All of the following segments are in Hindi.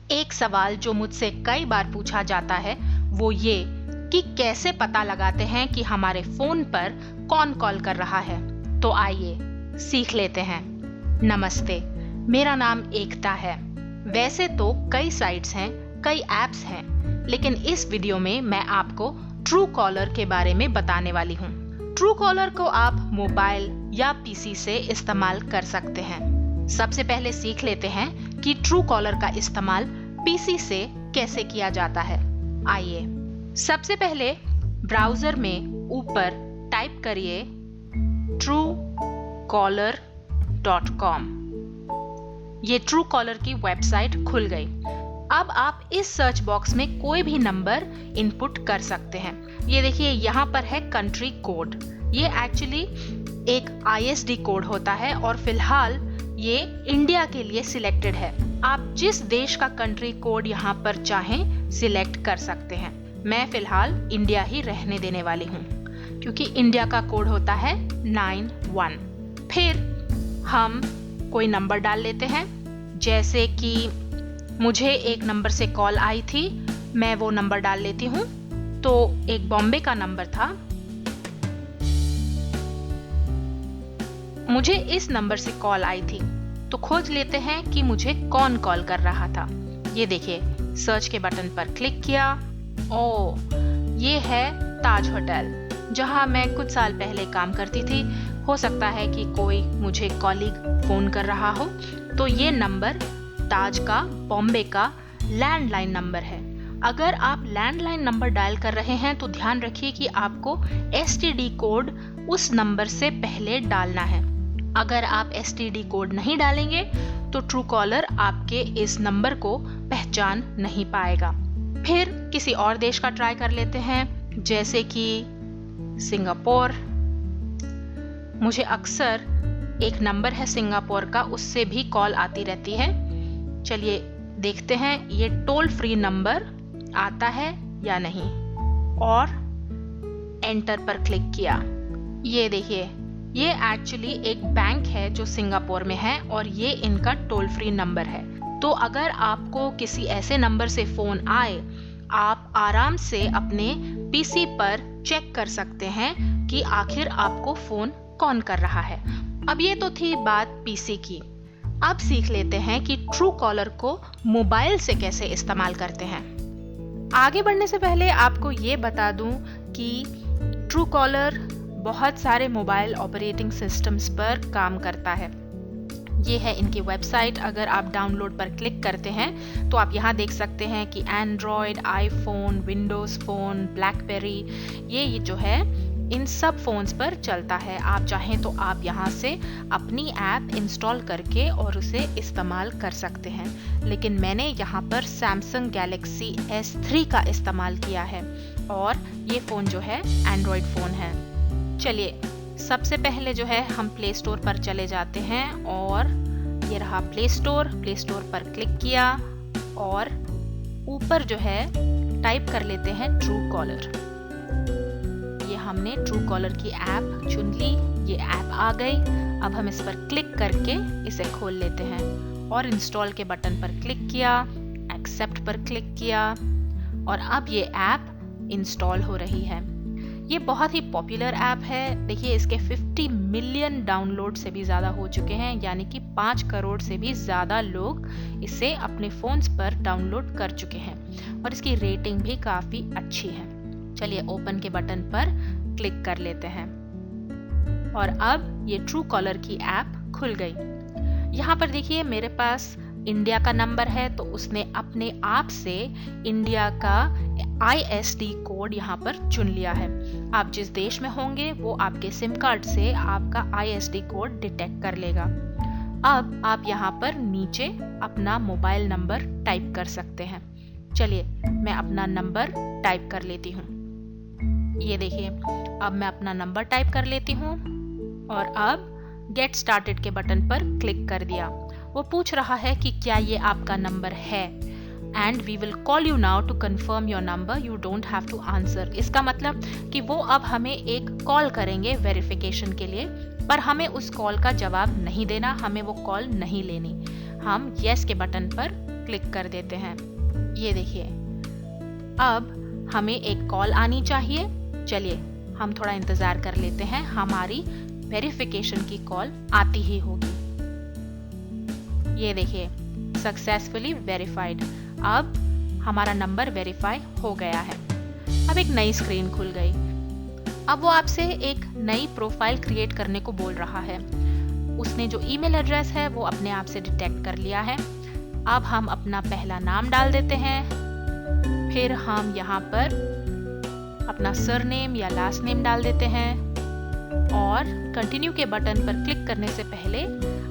एक सवाल जो मुझसे कई बार पूछा जाता है वो ये कि कैसे पता लगाते हैं कि हमारे फोन पर कौन कॉल कर रहा है। तो आइए सीख लेते हैं। नमस्ते, मेरा नाम एकता है। वैसे तो कई साइट्स हैं, कई ऐप्स हैं, लेकिन इस वीडियो में मैं आपको ट्रू कॉलर के बारे में बताने वाली हूँ। ट्रू कॉलर को आप मोबाइल या पीसी से इस्तेमाल कर सकते हैं। सबसे पहले सीख लेते हैं कि ट्रू कॉलर का इस्तेमाल पीसी से कैसे किया जाता है। आइए, सबसे पहले ब्राउजर में ऊपर टाइप करिए truecaller.com। ये ट्रू कॉलर की वेबसाइट खुल गई। अब आप इस सर्च बॉक्स में कोई भी नंबर इनपुट कर सकते हैं। ये देखिए, यहाँ पर है कंट्री कोड। ये एक्चुअली एक ISD कोड होता है और फिलहाल ये इंडिया के लिए सिलेक्टेड है। आप जिस देश का कंट्री कोड यहाँ पर चाहें सिलेक्ट कर सकते हैं। मैं फिलहाल इंडिया ही रहने देने वाली हूँ क्योंकि इंडिया का कोड होता है 91। फिर हम कोई नंबर डाल लेते हैं। जैसे कि मुझे एक नंबर से कॉल आई थी, मैं वो नंबर डाल लेती हूँ। तो एक बॉम्बे का नंबर था। मुझे इस नंबर से कॉल आई थी, तो खोज लेते हैं कि मुझे कौन कॉल कर रहा था। ये देखिए, सर्च के बटन पर क्लिक किया। ओह, ये है ताज होटल, जहां मैं कुछ साल पहले काम करती थी। हो सकता है कि कोई मुझे कॉलीग फोन कर रहा हो। तो ये नंबर ताज का बॉम्बे का लैंडलाइन नंबर है। अगर आप लैंडलाइन नंबर डायल कर रहे हैं तो ध्यान रखिए कि आपको STD कोड उस नंबर से पहले डालना है। अगर आप STD कोड नहीं डालेंगे तो ट्रू कॉलर आपके इस नंबर को पहचान नहीं पाएगा। फिर किसी और देश का ट्राई कर लेते हैं, जैसे कि सिंगापुर। मुझे अक्सर एक नंबर है सिंगापुर का, उससे भी कॉल आती रहती है। चलिए देखते हैं ये टोल फ्री नंबर आता है या नहीं, और एंटर पर क्लिक किया। ये देखिए, ये एक्चुअली एक बैंक है जो सिंगापुर में है और ये इनका टोल फ्री नंबर है। तो अगर आपको किसी ऐसे नंबर से फोन आए, आप आराम से अपने पीसी पर चेक कर सकते हैं कि आखिर आपको फोन कौन कर रहा है। अब ये तो थी बात पीसी की। अब सीख लेते हैं कि ट्रू कॉलर को मोबाइल से कैसे इस्तेमाल करते हैं। आगे बढ़ने से पहले आपको ये बता दूं कि ट्रू कॉलर बहुत सारे मोबाइल ऑपरेटिंग सिस्टम्स पर काम करता है। ये है इनकी वेबसाइट। अगर आप डाउनलोड पर क्लिक करते हैं तो आप यहाँ देख सकते हैं कि Android, iPhone, Windows phone, blackberry, ये जो है इन सब फोन्स पर चलता है। आप चाहें तो आप यहाँ से अपनी ऐप इंस्टॉल करके और उसे इस्तेमाल कर सकते हैं। लेकिन मैंने यहाँ पर सैमसंग गैलेक्सी S3 का इस्तेमाल किया है और ये फ़ोन जो है एंड्रॉयड फ़ोन है। चलिए, सबसे पहले जो है हम प्ले स्टोर पर चले जाते हैं और ये रहा प्ले स्टोर पर क्लिक किया और ऊपर जो है टाइप कर लेते हैं ट्रू कॉलर। ये हमने ट्रू कॉलर की ऐप चुन ली। ये ऐप आ गई। अब हम इस पर क्लिक करके इसे खोल लेते हैं और इंस्टॉल के बटन पर क्लिक किया, एक्सेप्ट पर क्लिक किया और अब ये ऐप इंस्टॉल हो रही है। ये बहुत ही पॉपुलर ऐप है। देखिए, इसके 50 मिलियन डाउनलोड से भी ज़्यादा हो चुके हैं, यानी कि 5 करोड़ से भी ज़्यादा लोग इसे अपने फ़ोन्स पर डाउनलोड कर चुके हैं और इसकी रेटिंग भी काफ़ी अच्छी है। चलिए, ओपन के बटन पर क्लिक कर लेते हैं और अब ये ट्रू कॉलर की ऐप खुल गई। यहाँ पर देखिए, मेरे पास इंडिया का नंबर है तो उसने अपने आप से इंडिया का ISD कोड यहाँ पर चुन लिया है। आप जिस देश में होंगे वो आपके सिम कार्ड से आपका ISD कोड डिटेक्ट कर लेगा। अब आप यहाँ पर नीचे अपना मोबाइल नंबर टाइप कर सकते हैं। चलिए, मैं अपना नंबर टाइप कर लेती हूँ। ये देखिए, अब मैं अपना नंबर टाइप कर लेती हूँ और अब गेट स्टार्टेड के बटन पर क्लिक कर दिया। वो पूछ रहा है कि क्या ये आपका नंबर है, and we will call you now to confirm your number, you don't have to answer. इसका मतलब कि वो अब हमें एक कॉल करेंगे वेरिफिकेशन के लिए, पर हमें उस कॉल का जवाब नहीं देना, हमें वो कॉल नहीं लेनी। हम येस के बटन पर क्लिक कर देते हैं। ये देखिए, अब हमें एक कॉल आनी चाहिए। चलिए हम थोड़ा इंतजार कर लेते हैं, हमारी वेरिफिकेशन की कॉल आती ही होगी। ये देखिए, सक्सेसफुली वेरीफाइड। अब हमारा नंबर वेरीफाई हो गया है। अब एक नई स्क्रीन खुल गई। अब वो आपसे एक नई प्रोफाइल क्रिएट करने को बोल रहा है। उसने जो ईमेल एड्रेस है वो अपने आप से डिटेक्ट कर लिया है। अब हम अपना पहला नाम डाल देते हैं, फिर हम यहाँ पर अपना सरनेम या लास्ट नेम डाल देते हैं और कंटिन्यू के बटन पर क्लिक करने से पहले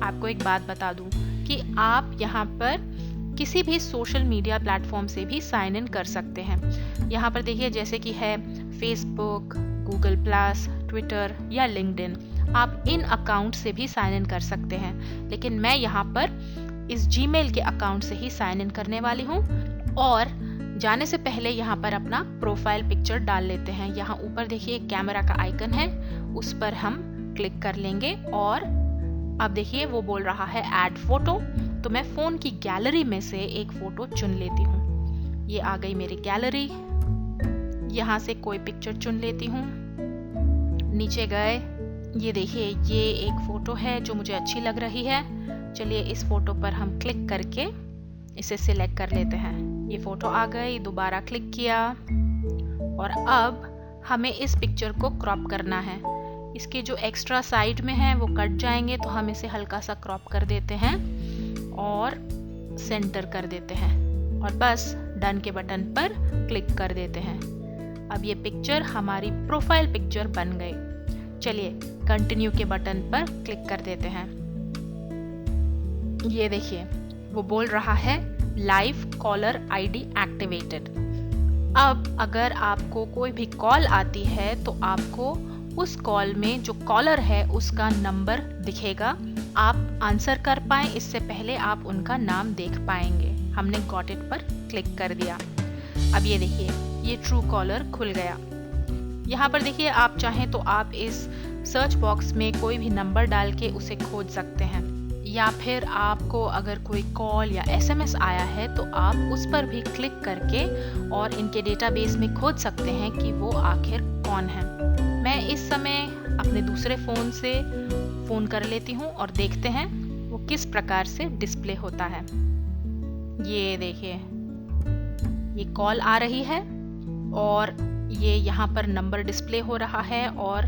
आपको एक बात बता दूं कि आप यहाँ पर किसी भी सोशल मीडिया प्लेटफॉर्म से भी साइन इन कर सकते हैं। यहाँ पर देखिए, जैसे कि है फेसबुक, गूगल प्लस, ट्विटर या लिंक्डइन, आप इन अकाउंट से भी साइन इन कर सकते हैं। लेकिन मैं यहाँ पर इस जीमेल के अकाउंट से ही साइन इन करने वाली हूँ। और जाने से पहले यहाँ पर अपना प्रोफाइल पिक्चर डाल लेते हैं। यहाँ ऊपर देखिए कैमरा का आइकन है, उस पर हम क्लिक कर लेंगे और अब देखिए वो बोल रहा है ऐड फोटो। तो मैं फोन की गैलरी में से एक फोटो चुन लेती हूँ। ये आ गई मेरी गैलरी। यहाँ से कोई पिक्चर चुन लेती हूँ। नीचे गए, ये देखिए ये एक फोटो है जो मुझे अच्छी लग रही है। चलिए इस फोटो पर हम क्लिक करके इसे सिलेक्ट कर लेते हैं। ये फोटो आ गई, दोबारा क्लिक किया और अब हमें इस पिक्चर को क्रॉप करना है। इसके जो एक्स्ट्रा साइड में है वो कट जाएंगे, तो हम इसे हल्का सा क्रॉप कर देते हैं और सेंटर कर देते हैं और बस डन के बटन पर क्लिक कर देते हैं। अब ये पिक्चर हमारी प्रोफाइल पिक्चर बन गई। चलिए कंटिन्यू के बटन पर क्लिक कर देते हैं। ये देखिए वो बोल रहा है लाइव कॉलर आईडी एक्टिवेटेड। अब अगर आपको कोई भी कॉल आती है तो आपको उस कॉल में जो कॉलर है उसका नंबर दिखेगा, आप आंसर कर पाएं इससे पहले आप उनका नाम देख पाएंगे। हमने गॉट इट पर क्लिक कर दिया। अब ये देखिए ये ट्रू कॉलर खुल गया। यहाँ पर देखिए आप चाहें तो आप इस सर्च बॉक्स में कोई भी नंबर डाल के उसे खोज सकते हैं, या फिर आपको अगर कोई कॉल या एसएमएस आया है तो आप उस पर भी क्लिक करके और इनके डेटाबेस में खोज सकते हैं कि वो आखिर कौन है। मैं इस समय अपने दूसरे फ़ोन से फ़ोन कर लेती हूँ और देखते हैं वो किस प्रकार से डिस्प्ले होता है। ये देखिए ये कॉल आ रही है और ये यहाँ पर नंबर डिस्प्ले हो रहा है और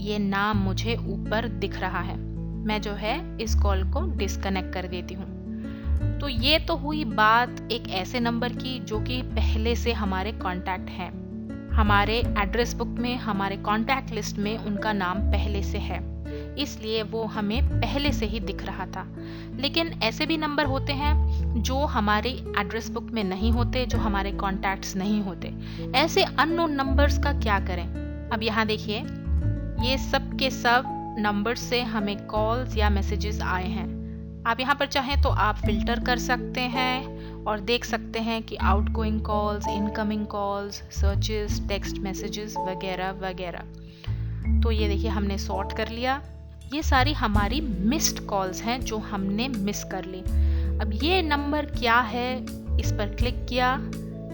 ये नाम मुझे ऊपर दिख रहा है। मैं जो है इस कॉल को डिस्कनेक्ट कर देती हूँ। तो ये तो हुई बात एक ऐसे नंबर की जो कि पहले से हमारे कांटेक्ट हैं। हमारे एड्रेस बुक में, हमारे कांटेक्ट लिस्ट में उनका नाम पहले से है, इसलिए वो हमें पहले से ही दिख रहा था। लेकिन ऐसे भी नंबर होते हैं जो हमारी एड्रेस बुक में नहीं होते, जो हमारे कॉन्टैक्ट्स नहीं होते। ऐसे अननोन नंबर्स का क्या करें? अब यहाँ देखिए ये सब के सब नंबर्स से हमें कॉल्स या मैसेजेस आए हैं। आप यहाँ पर चाहें तो आप फिल्टर कर सकते हैं और देख सकते हैं कि outgoing calls, incoming calls, searches, text messages वगैरह वगैरह। तो ये देखिए हमने सॉर्ट कर लिया। ये सारी हमारी मिस्ड कॉल्स हैं जो हमने मिस कर ली। अब ये नंबर क्या है, इस पर क्लिक किया।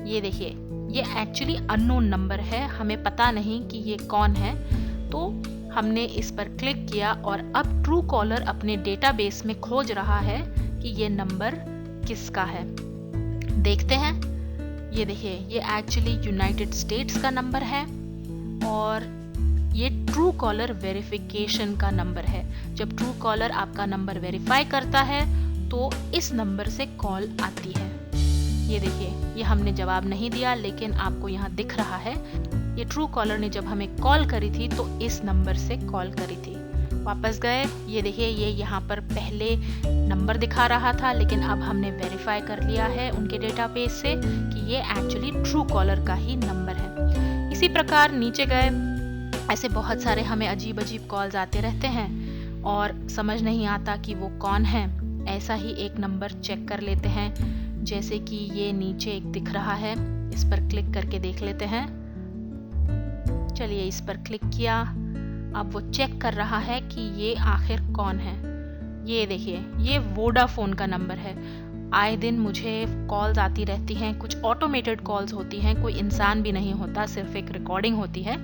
ये देखिए ये एक्चुअली अननोन नंबर है, हमें पता नहीं कि ये कौन है। तो हमने इस पर क्लिक किया और अब ट्रू कॉलर अपने डेटाबेस में खोज रहा है कि ये नंबर किसका है। देखते हैं। ये देखिए ये एक्चुअली यूनाइटेड स्टेट्स का नंबर है और ये ट्रू कॉलर वेरिफिकेशन का नंबर है। जब ट्रू कॉलर आपका नंबर वेरीफाई करता है तो इस नंबर से कॉल आती है। ये देखिए ये हमने जवाब नहीं दिया, लेकिन आपको यहाँ दिख रहा है ये ट्रू कॉलर ने जब हमें कॉल करी थी तो इस नंबर से कॉल करी थी। वापस गए, ये देखिए ये यहाँ पर पहले नंबर दिखा रहा था, लेकिन अब हमने वेरीफाई कर लिया है उनके डेटाबेस से कि ये एक्चुअली ट्रू कॉलर का ही नंबर है। इसी प्रकार नीचे गए, ऐसे बहुत सारे हमें अजीब अजीब कॉल्स आते रहते हैं और समझ नहीं आता कि वो कौन है। ऐसा ही एक नंबर चेक कर लेते हैं, जैसे कि ये नीचे एक दिख रहा है, इस पर क्लिक करके देख लेते हैं। चलिए इस पर क्लिक किया। अब वो चेक कर रहा है कि ये आखिर कौन है। ये देखिए ये वोडाफोन का नंबर है। आए दिन मुझे कॉल्स आती रहती हैं, कुछ ऑटोमेटेड कॉल्स होती हैं, कोई इंसान भी नहीं होता, सिर्फ एक रिकॉर्डिंग होती है।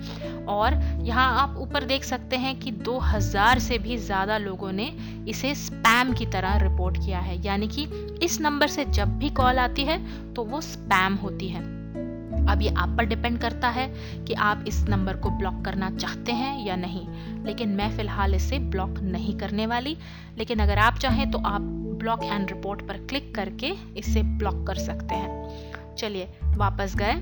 और यहाँ आप ऊपर देख सकते हैं कि 2000 से भी ज़्यादा लोगों ने इसे स्पैम की तरह रिपोर्ट किया है, यानी कि इस नंबर से जब भी कॉल आती है तो वो स्पैम होती है। अब ये आप पर डिपेंड करता है कि आप इस नंबर को ब्लॉक करना चाहते हैं या नहीं, लेकिन मैं फ़िलहाल इसे ब्लॉक नहीं करने वाली। लेकिन अगर आप चाहें तो आप ब्लॉक एंड रिपोर्ट पर क्लिक करके इसे ब्लॉक कर सकते हैं। चलिए वापस गए।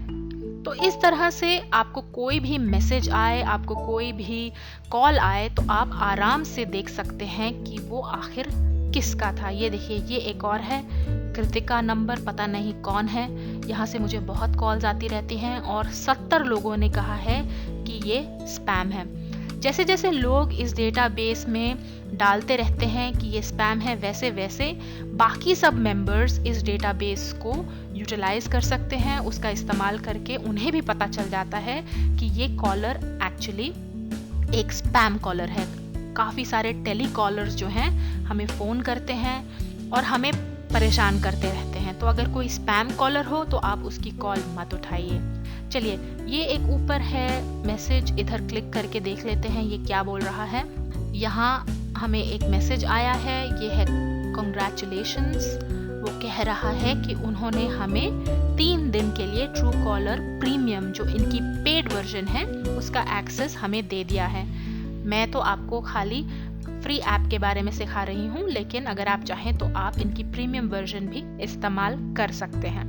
तो इस तरह से आपको कोई भी मैसेज आए, आपको कोई भी कॉल आए, तो आप आराम से देख सकते हैं कि वो आखिर किसका था। ये देखिए, ये एक और है, कृतिका नंबर, पता नहीं कौन है। यहाँ से मुझे बहुत कॉल्स आती रहती हैं और 70 लोगों ने कहा है कि ये स्पैम है। जैसे जैसे लोग इस डेटाबेस में डालते रहते हैं कि ये स्पैम है, वैसे वैसे बाकी सब मेंबर्स इस डेटाबेस को यूटिलाइज कर सकते हैं। उसका इस्तेमाल करके उन्हें भी पता चल जाता है कि ये कॉलर एक्चुअली एक स्पैम कॉलर है। काफ़ी सारे टेली कॉलर्स जो हैं हमें फ़ोन करते हैं और हमें परेशान करते रहते हैं। तो अगर कोई स्पैम कॉलर हो तो आप उसकी कॉल मत उठाइए। चलिए, ये एक ऊपर है मैसेज, इधर क्लिक करके देख लेते हैं ये क्या बोल रहा है। यहाँ हमें एक मैसेज आया है, ये है कॉन्ग्रेचुलेशंस। वो कह रहा है कि उन्होंने हमें 3 दिन के लिए ट्रू कॉलर प्रीमियम, जो इनकी पेड वर्जन है, उसका एक्सेस हमें दे दिया है। मैं तो आपको खाली फ्री ऐप के बारे में सिखा रही हूँ, लेकिन अगर आप चाहें तो आप इनकी प्रीमियम वर्जन भी इस्तेमाल कर सकते हैं।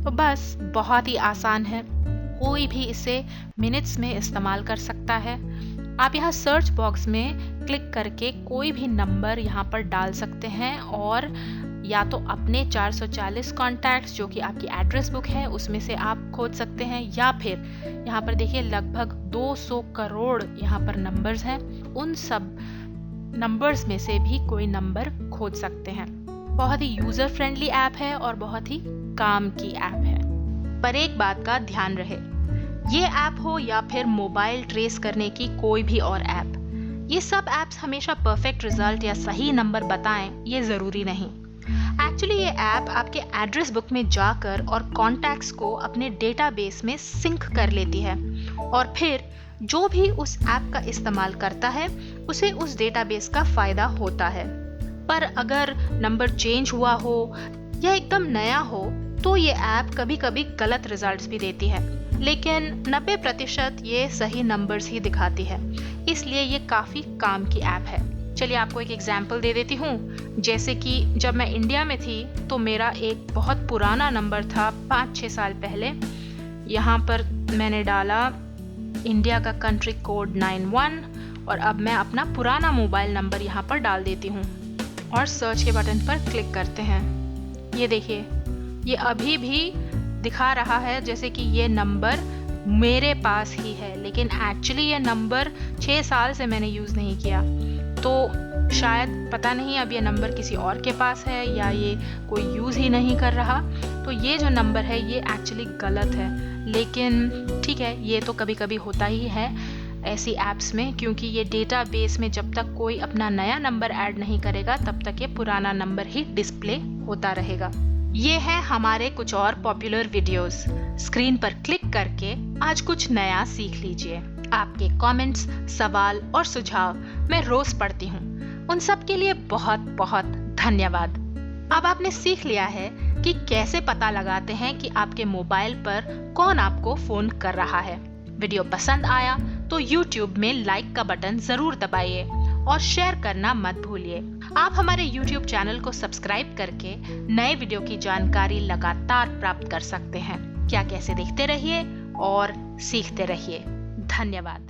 तो बस बहुत ही आसान है, कोई भी इसे मिनट्स में इस्तेमाल कर सकता है। आप यहाँ सर्च बॉक्स में क्लिक करके कोई भी नंबर यहाँ पर डाल सकते हैं और या तो अपने 440 कॉन्टैक्ट्स जो कि आपकी एड्रेस बुक है उसमें से आप खोज सकते हैं, या फिर यहाँ पर देखिए लगभग 200 करोड़ यहाँ पर नंबर्स हैं, उन सब नंबर्स में से भी कोई नंबर खोज सकते हैं। बहुत ही यूज़र फ्रेंडली ऐप है और बहुत ही काम की ऐप है। पर एक बात का ध्यान रहे, ये ऐप हो या फिर मोबाइल ट्रेस करने की कोई भी और ऐप, ये सब ऐप्स हमेशा परफेक्ट रिजल्ट या सही नंबर बताएं ये ज़रूरी नहीं। एक्चुअली ये ऐप आपके एड्रेस बुक में जाकर और कॉन्टैक्ट्स को अपने डेटाबेस में सिंक कर लेती है और फिर जो भी उस ऐप का इस्तेमाल करता है उसे उस डेटाबेस का फ़ायदा होता है। पर अगर नंबर चेंज हुआ हो या एकदम नया हो तो ये ऐप कभी कभी गलत रिजल्ट्स भी देती है, लेकिन 90% ये सही नंबर्स ही दिखाती है, इसलिए ये काफ़ी काम की ऐप है। चलिए आपको एक एग्जाम्पल दे देती हूँ। जैसे कि जब मैं इंडिया में थी तो मेरा एक बहुत पुराना नंबर था 5-6 साल पहले। यहाँ पर मैंने डाला इंडिया का कंट्री कोड 91 और अब मैं अपना पुराना मोबाइल नंबर यहाँ पर डाल देती हूँ और सर्च के बटन पर क्लिक करते हैं। ये देखिए, ये अभी भी दिखा रहा है जैसे कि ये नंबर मेरे पास ही है, लेकिन एक्चुअली ये नंबर 6 साल से मैंने यूज़ नहीं किया। तो शायद पता नहीं अब ये नंबर किसी और के पास है या ये कोई यूज़ ही नहीं कर रहा। तो ये जो नंबर है ये एक्चुअली गलत है, लेकिन ठीक है, ये तो कभी कभी होता ही है ऐसी ऐप्स में, क्योंकि ये डेटाबेस में जब तक कोई अपना नया नंबर ऐड नहीं करेगा तब तक ये पुराना नंबर ही डिस्प्ले होता रहेगा। ये है हमारे कुछ और पॉपुलर वीडियोस। स्क्रीन पर क्लिक करके आज कुछ नया सीख लीजिए। आपके कमेंट्स, सवाल और सुझाव मैं रोज पढ़ती हूँ, उन सब के लिए बहुत बहुत धन्यवाद। अब आपने सीख लिया है कि कैसे पता लगाते हैं कि आपके मोबाइल पर कौन आपको फोन कर रहा है। वीडियो पसंद आया तो YouTube में लाइक का बटन जरूर दबाइए और शेयर करना मत भूलिए। आप हमारे YouTube चैनल को सब्सक्राइब करके नए वीडियो की जानकारी लगातार प्राप्त कर सकते हैं। क्या कैसे देखते रहिए और सीखते रहिए। धन्यवाद।